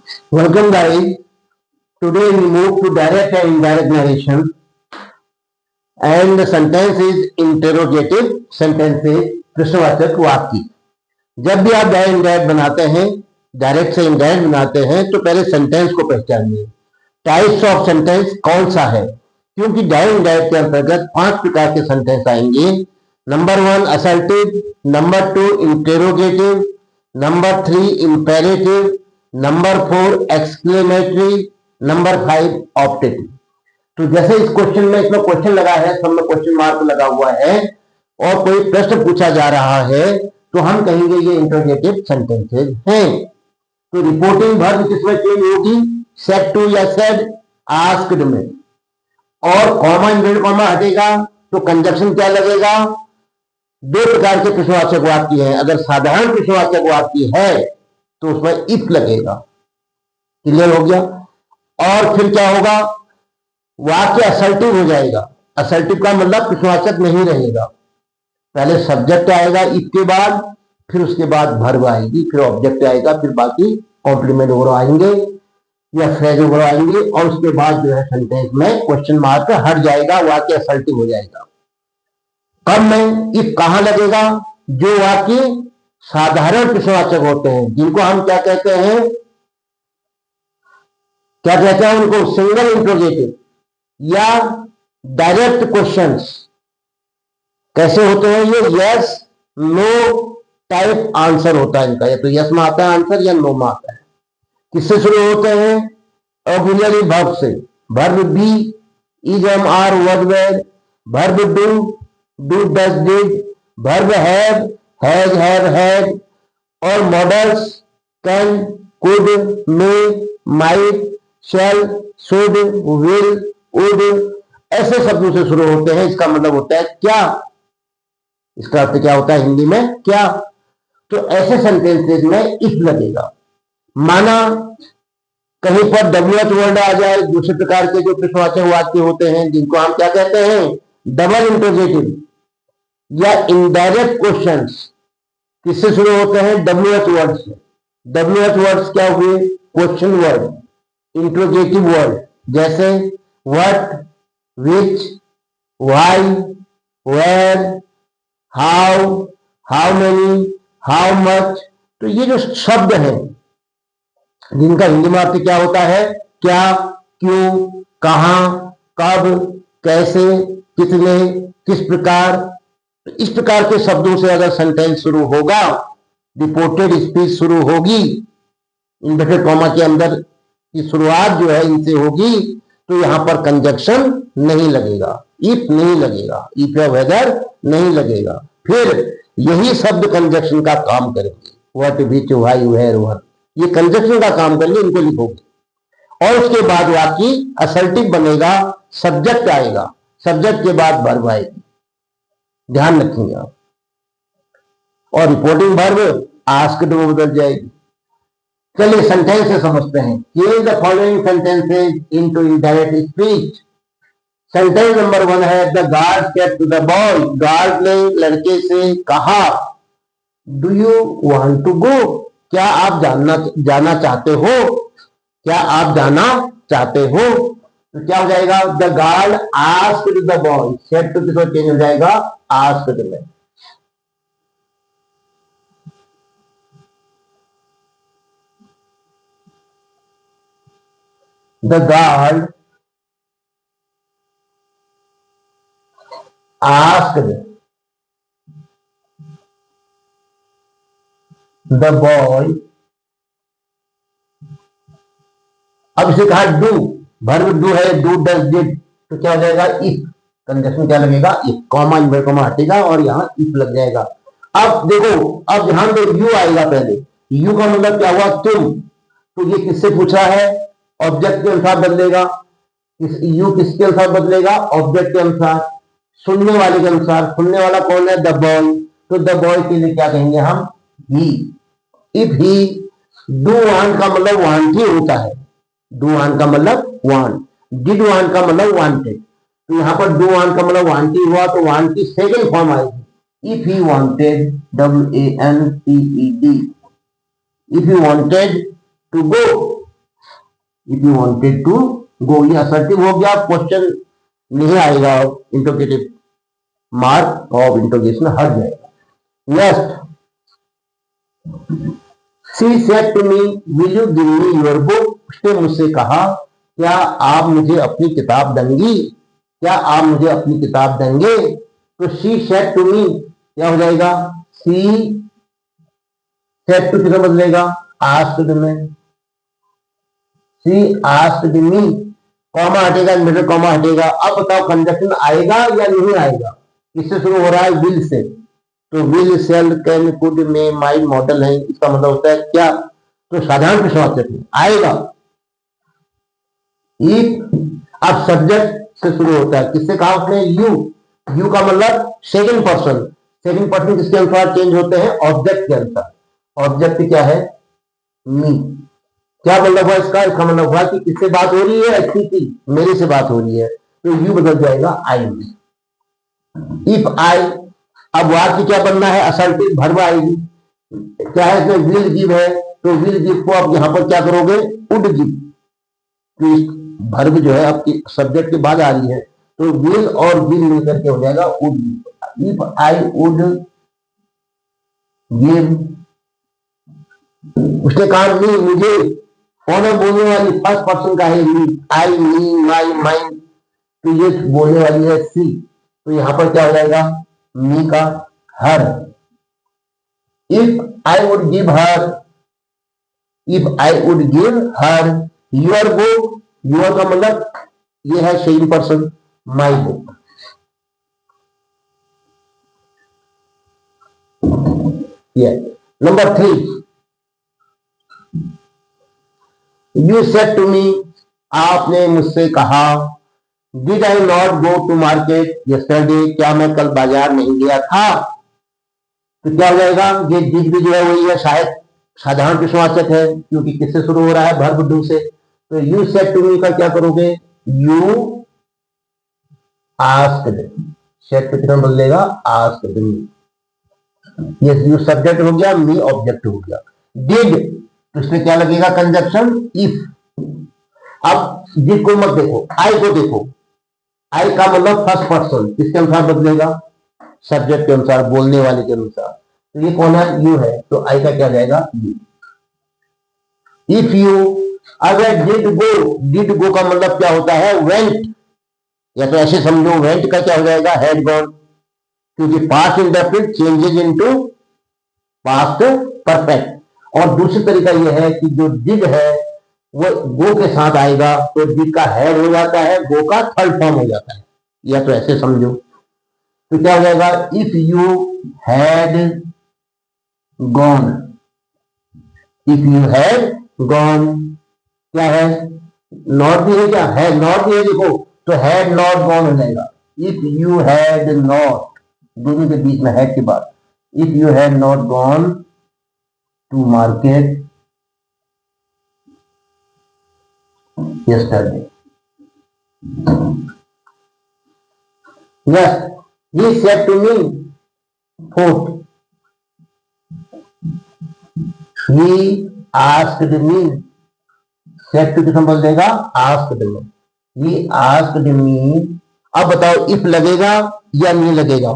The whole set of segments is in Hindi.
Welcome guys. Today we move to direct and indirect narration, and the sentence is interrogative sentence है, प्रश्नवाचक वाक्य। जब भी आप डायरेक्ट इनडायरेक्ट बनाते हैं, डायरेक्ट से इनडायरेक्ट बनाते हैं, तो पहले सेंटेंस को पहचानिए। टाइप्स ऑफ सेंटेंस कौन सा है, क्योंकि डायरेक्ट इनडायरेक्ट के अंतर्गत 5 प्रकार के सेंटेंस आएंगे। Number 1 assertive, number 2 interrogative, number 3 imperative, number 4 exclamatory, number 5 optative. तो जैसे इस क्वेश्चन में, इसमें क्वेश्चन लगा है, सब में क्वेश्चन मार्क लगा हुआ है और कोई प्रश्न पूछा जा रहा है, तो हम कहेंगे ये इंटरोगेटिव सेंटेंसेज हैं। तो रिपोर्टिंग वर्ब किसमें चेंज होगी, सेड टू या सेड, आस्क्ड में। और कॉमा इन्वर्टेड कॉमा हटेगा तो कंजक्शन क्या लगेगा। 2 प्रकार के प्रश्नवाचक वाक्य है, अगर साधारण प्रश्नवाचक वाक्य है तो उसमें इफ लगेगा। क्लियर हो गया। और फिर क्या होगा, वाक्य असर्टिव हो जाएगा। असर्टिव का मतलब प्रश्नवाचक नहीं रहेगा, पहले सब्जेक्ट आएगा इफ के बाद, फिर उसके बाद वर्ब आएगी, फिर ऑब्जेक्ट आएगा, फिर बाकी कॉम्प्लीमेंट वगैरह आएंगे या फ्रेज वगैरह आएंगे, और उसके बाद जो है सेंटेंस में क्वेश्चन मार्क हट जाएगा, वाक्य असर्टिव हो जाएगा। कब में इफ कहां लगेगा, जो वाक्य साधारण प्रश्नवाचक होते हैं, जिनको हम क्या कहते हैं, उनको सिंगल इंट्रोगेटिव या डायरेक्ट क्वेश्चंस। कैसे होते हैं ये, यस नो टाइप आंसर होता है इनका, या तो यस में आता है आंसर या नो में आता है। किससे शुरू होते हैं, ऑक्सिलरी वर्ब से। Verb be, is am are verb were, verb do, do does did, verb have, has have had, और modals can, could, may, might, shall, should, will, would, ऐसे शब्दों से शुरू होते हैं। इसका मतलब होता है क्या, इसका अर्थ क्या होता है हिंदी में, क्या। तो ऐसे सेंटेंसेस में इफ लगेगा। माना कहीं पर डब्ल्यूएच वर्ड आ जाए, दूसरे प्रकार के जो प्रश्नवाचक वाक्य होते हैं, जिनको हम क्या कहते हैं, डबल इंटरोगेटिव या इनडायरेक्ट क्वेश्चंस, किससे शुरू होते हैं, डब्ल्यूएच वर्ड से। डब्ल्यूएच वर्ड्स क्या हुए, क्वेश्चन वर्ड, इंट्रोगेटिव वर्ड, जैसे what, which, why, where, how, how many, how much. तो ये जो शब्द हैं, जिनका हिंदी में अर्थ क्या होता है, क्या, क्यों, कहां, कब, कैसे, कितने, किस प्रकार। तो इस प्रकार के शब्दों से अगर सेंटेंस शुरू होगा, रिपोर्टेड स्पीच शुरू होगी, इन्वर्टेड कॉमा के अंदर की शुरुआत जो है इनसे होगी, तो यहां पर कंजक्शन नहीं लगेगा, इफ नहीं लगेगा, इफ या वेदर नहीं लगेगा। फिर यही शब्द कंजक्शन का काम करेंगे, what, which, why, where, when, ये कंजक्शन का काम करेंगे, इनको लिखोगे। और उसके बाद वाक्य असर्टिव बनेगा, सब्जेक्ट आएगा, सब्जेक्ट के बाद वर्ब आएगी, ध्यान रखेंगे आप। और रिपोर्टिंग वर्ब आस्क्ड में बदल जाएगी। चलिए सेंटेंस से समझते हैं। Change the following sentences into indirect speech. Sentence number 1 है, the guard said to the boy, guard ने लड़के से कहा, do you want to go, क्या आप जाना चाहते हो, क्या आप जाना चाहते हो। तो क्या हो जाएगा, the guard asked the boy, said to किसको चेंज हो जाएगा, आस्क्ड में। The guard asked the boy, अब इसे कहा डू, वर्ब डू है, डू डज डिड, तो क्या हो जाएगा, इफ, कंजक्शन क्या लगेगा, इफ, कॉमा इन्वर्टेड कॉमा हटेगा और यहां इफ लग जाएगा। अब देखो, अब ध्यान दो, यू आएगा पहले, यू का मतलब क्या हुआ, तुम। तो ये किससे पूछा है, ऑब्जेक्ट के अनुसार बदलेगा, यू किसके अनुसार बदलेगा, ऑब्जेक्ट के अनुसार, सुनने वाले के अनुसार। सुनने वाला कौन है, द बॉय, तो द बॉय के लिए क्या कहेंगे हम, ही। इफ ही, डू वांट का मतलब वांट ही होता है, डू वांट का मतलब वांट, डिड वांट का मतलब वांटेड। तो यहां पर डू वांट का मतलब वांट ही हुआ, तो वांट की सेकंड फॉर्म आएगी, if he wanted, WANTED, if he wanted to go, if you wanted to go, ये असर्टिव हो गया, क्वेश्चन नहीं आएगा, इंटरोगेटिव मार्क ऑफ इंटरोगेशन हट जाएगा। Next, she said to me will you give me your book, उसने मुझसे कहा क्या आप मुझे अपनी किताब देंगी, क्या आप मुझे अपनी किताब देंगे। तो शी सेड टू मी क्या हो जाएगा, शी सेड टू कितना बदलेगा, आस्क्ड में, शी आस्क्ड मी, कॉमा हटेगा, मिडिल कॉमा हटेगा। अब बताओ कंजक्शन आएगा या नहीं आएगा, किससे शुरू हो रहा है, विल से, तो विल सेल कैन कुड में माई मॉडल है, इसका मतलब होता है क्या, तो साधारण प्रश्नवाचक है, आएगा। इफ अब सब्जेक्ट से शुरू होता है, किससे कहा उसने, यू, यू का मतलब सेकंड पर्सन, सेकंड पर्सन किसके अनुसार चेंज होते हैं, ऑब्जेक्ट के अनुसार, ऑब्जेक्ट क्या है, मी। क्या मतलब हुआ इसका, इसका मतलब हुआ कि किससे बात हो रही है, अच्छी की, मेरे से बात हो रही है, तो यू बदल जाएगा आई में। इफ आई, अब वाक्य क्या बनना है, असर्टिव भर्ब आएगी, क्या है इसमें, विल गिव है, तो विल गिव को आप यहां पर क्या करोगे, वुड गिव, तो भर्ब जो है आपकी सब्जेक्ट के बाद आ रही है, तो विल और विल मिलकर के हो जाएगा would give. If I would give, उसने कहा नहीं मुझे, कौन है बोलने वाली, फर्स्ट पर्सन का है मी, आई मी माई माइन, तो ये बोलने वाली है सी, तो यहां पर क्या हो जाएगा, मी का her. If I would give her, if I would give her your book, your का मतलब ये है second person, my book. Number 3, you said to me, आपने मुझसे कहा, did I not go to market yesterday, क्या मैं कल बाजार नहीं गया था, तो क्या हो जाएगा, ये डिड भी जो है वही है, शायद साधारण प्रश्नवाचक है, क्योंकि किससे शुरू हो रहा है, वर्ब डू से, तो यू सेड टू मी का क्या करोगे, यू आस्क्ड, सेड पे कितना बदलेगा, आस्क्ड मी, ये यू सब्जेक्ट हो गया, मी ऑब्जेक्ट हो गया। डिड, तो इसमें क्या लगेगा, कंजक्शन इफ। अब डिड को मत देखो, आई को देखो, आई का मतलब फर्स्ट पर्सन, किसके अनुसार बदलेगा, सब्जेक्ट के अनुसार, बोलने वाले के अनुसार, तो ये कौन है, यू है, तो आई का क्या जाएगा, यू। इफ यू, अगर डिड गो का मतलब क्या होता है, वेंट, या तो ऐसे समझो वेंट का क्या हो जाएगा, हैड गॉन, क्योंकि past indefinite changes into past perfect. और दूसरी तरीका यह है कि जो डिड है वो गो के साथ आएगा, तो डिड का हैड हो जाता है, गो का थर्ड फॉर्म हो जाता है, या तो ऐसे समझो, तो क्या हो जाएगा, if you had gone, if you had gone, क्या है, नॉट भी है, क्या है, नॉट भी है, देखो, तो हैड नॉट गॉन हो जाएगा, इफ यू हैड नॉट, दोनों के बीच में हैड के बाद, if you had not gone to market yesterday. Yes, he said to me, fourth, he asked me, said to कितना बोल देगा, asked me, he asked me। अब बताओ इफ लगेगा या नहीं लगेगा,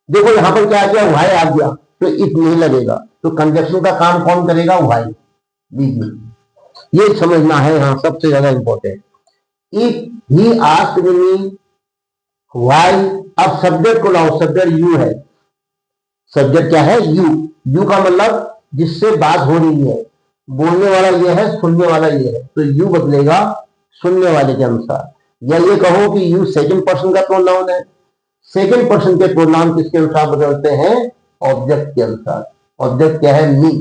देखो यहां पर क्या आ गया, वाई आ गया, तो इफ नहीं लगेगा, तो कंजक्शन का काम कौन करेगा, वाई। दीजिए, ये समझना है यहां सबसे ज्यादा important. If he asked me why, अब सब्जेक्ट को लाओ, सब्जेक्ट यू है, सब्जेक्ट क्या है, यू, यू का मतलब जिससे बात हो रही है, बोलने वाला ये है, सुनने वाला ये है, तो यू बदलेगा सुनने वाले के अनुसार, या ये कहो कि यू सेकंड पर्सन का प्रोनाउन है, सेकंड पर्सन के प्रोनाउन किसके अनुसार बदलते हैं, ऑब्जेक्ट के अनुसार, ऑब्जेक्ट क्या है, मी,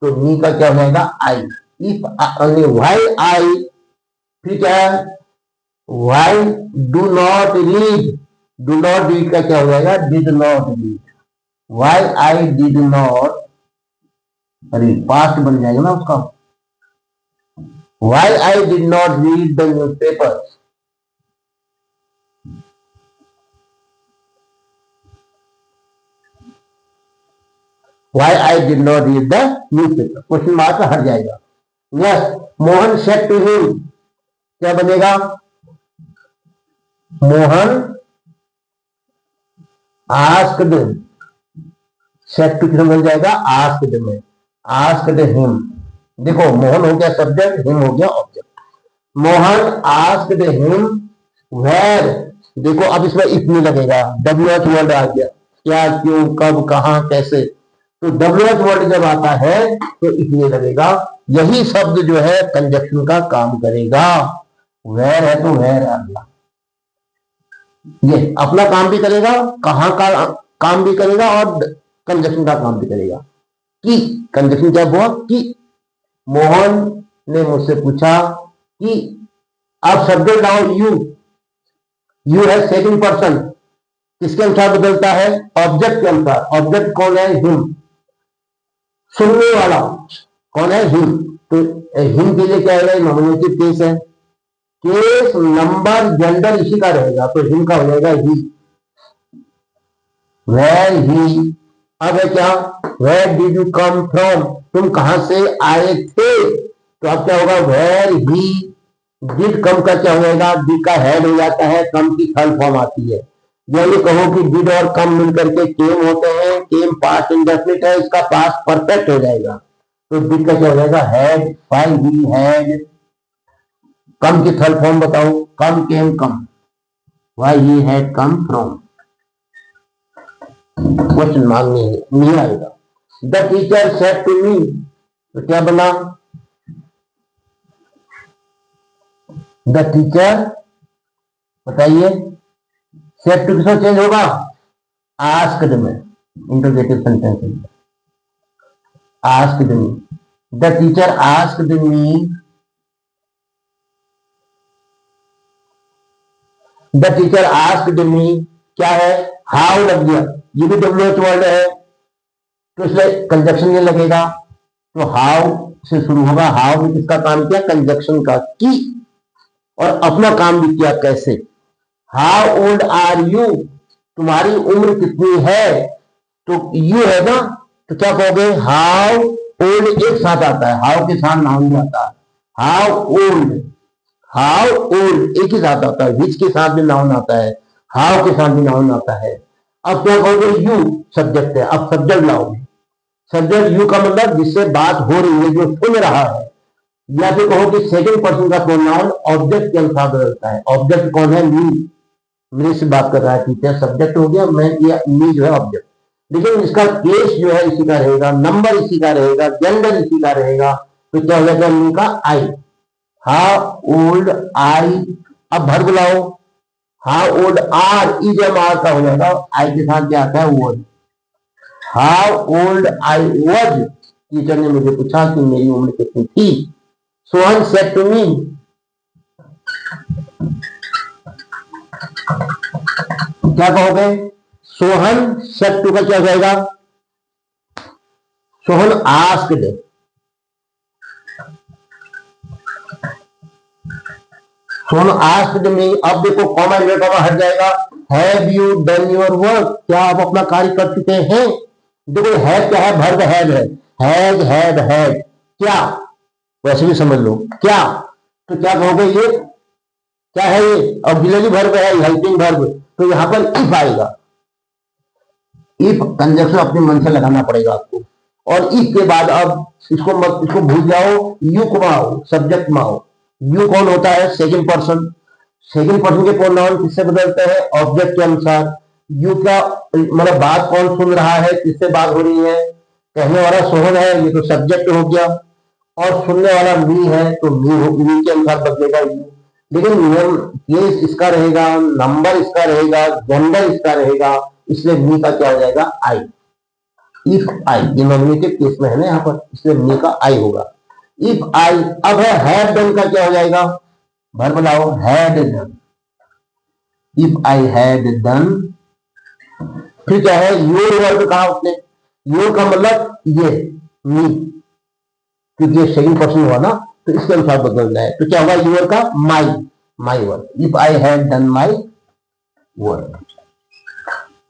तो मी का क्या हो जाएगा, आई। इफ व्हाई आई, फिर क्या है, why do not read, do not read का क्या हो जाएगा, did not read, why I did not read, past बन जाएगा ना उसका, why I did not read the newspaper, why I did not read the newspaper, question mark हट जाएगा। Yes, Mohan said to him, क्या बनेगा? मोहन आस्क्ड, सेड टू किसमें बन जाएगा? आस्क्ड में, आस्क्ड हिम। देखो मोहन हो गया सब्जेक्ट, हिम हो गया object. Mohan asked him where, देखो अब इसमें इफ नहीं लगेगा, WH वर्ड आ गया, क्या, क्यों, कब, कहां, कैसे। तो WH वर्ड जब आता है तो इफ नहीं लगेगा। यही शब्द जो है कंजक्शन का काम करेगा। वेयर है तो वेयर आ गया, ये अपना काम भी करेगा, कहां का काम भी करेगा और कंजक्शन का काम भी करेगा। कि कंजक्शन क्या हुआ? कि मोहन ने मुझसे पूछा कि, अब सब्जेक्ट लाओ यू, यू है सेकंड पर्सन, किसके अनुसार बदलता है? ऑब्जेक्ट के अनुसार। ऑब्जेक्ट कौन है? हिम। सुनने वाला कौन है? हिम। तो हिम के लिए क्या है? नॉमिनेटिव केस है, केस नंबर जेंडर इसी का रहेगा, तो हिम का हो जाएगा ही। वेयर ही, अब है क्या? Where did you come from, तुम कहां से आए थे? तो अब क्या होगा? वेयर ही डिड, कम का क्या हो जाएगा? डिड का हेड हो जाता है, कम की थर्ड फॉर्म आती है। या ये कहो कि डिड और कम मिलकर के केम होते हैं, केम पास्ट इंडेफिनिट है, इसका पास्ट परफेक्ट हो जाएगा, तो डिड का क्या हो जाएगा? हैड, फाई ही हैड। कम की थर्ड फॉर्म बताओ? Come, came, come, why he had come from. Question mark नहीं आएगा। The teacher said to me, तो क्या बना? द टीचर, बताइए, सेड टू किसमें चेंज होगा? आस्क्ड में, इंटरोगेटिव सेंटेंस में। Asked me, the teacher asked me, the teacher asked me क्या है? हाउ लग गया, ये भी WH वर्ड है, तो इसलिए कंजक्शन ये लगेगा, तो हाउ से शुरू होगा। हाउ में किसका काम किया? कंजक्शन का, की, और अपना काम भी किया, कैसे? हाउ ओल्ड आर यू, तुम्हारी उम्र कितनी है? तो यू है ना, तो क्या कहोगे? हाउ ओल्ड एक साथ आता है, हाउ के साथ नाउन आता है। हाउ ओल्ड, हाउ ओल्ड एक ही साथ आता है, विच के साथ भी नाउन आता है, हाउ के साथ भी नाउन आता है। अब क्या कहोगे? यू सब्जेक्ट है, अब सब्जेक्ट लाओगे। सब्जेक्ट यू का मतलब जिससे बात हो रही है, जो सुन रहा है। या फिर कहो कि सेकंड पर्सन का प्रोनाउन ऑब्जेक्ट के अनुसार बदलता है। ऑब्जेक्ट कौन है? मी, मेरे से बात कर रहा है टीचर, सब्जेक्ट हो गया, मैं, ये मी जो है ऑब्जेक्ट। लेकिन इसका केस जो है इसी का रहेगा, नंबर इसी का रहेगा, जेंडर इसी का रहेगा, तो क्या हो जाएगा? मी का आई। हाउ ओल्ड आई, अब भर्ब लाओ। हाउ ओल्ड आर, ER का हो जाएगा, आई के साथ क्या आता है? Was. How old I was, teacher ने मुझे पूछा कि मेरी उम्र कितनी थी। सोहन सेड टू मी, क्या कहोगे? सोहन सेड टू का क्या हो जाएगा? Sohan asked, Sohan asked me. अब देखो कॉमा हट जाएगा। Have you done your work, क्या आप अपना कार्य कर चुके हैं? देखो हैव क्या है? भर्ब हैव है, हैज, हैड, हैड, क्या, वैसे भी समझ लो क्या। तो क्या कहोगे? ये क्या है? ये ऑक्सिलरी भर्ब है, हेल्पिंग भर्ब, तो यहां पर इफ आएगा। इफ कंजक्शन अपने मन से लगाना पड़ेगा आपको। और इफ के बाद अब इसको मत, इसको भूल जाओ, यू को आओ, सब्जेक्ट में आओ। यू कौन होता है? Second person. सेकंड पर्सन के प्रोनाउन किससे बदलते हैं? ऑब्जेक्ट के अनुसार। यू का मतलब बात कौन सुन रहा है, किससे बात हो रही है? कहने वाला सोहन है, ये तो सब्जेक्ट हो गया, और सुनने वाला मी है, तो मी के अनुसार बदलेगा यू। लेकिन केस इसका रहेगा, नंबर इसका रहेगा, जेंडर इसका रहेगा, इसलिए मी का क्या हो जाएगा? आई। इफ आई, ये नॉमिनेटिव केस में है ना यहाँ पर, इसलिए मी का आई होगा। इफ आई, अब है हैव डन का क्या हो जाएगा? भर्ब लाओ, had done. If I had done, फिर क्या है? योर वर्ब कहा उसने, योर का मतलब ये मी, क्योंकि ये सेकंड पर्सन हुआ ना, तो इसके अनुसार बदलना है, तो क्या होगा? योर का my, my work. If I had done my work,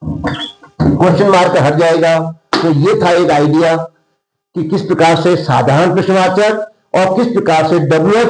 question mark हट जाएगा। तो ये था एक आइडिया कि किस प्रकार से साधारण प्रश्नवाचक और किस प्रकार से डब्ल्यू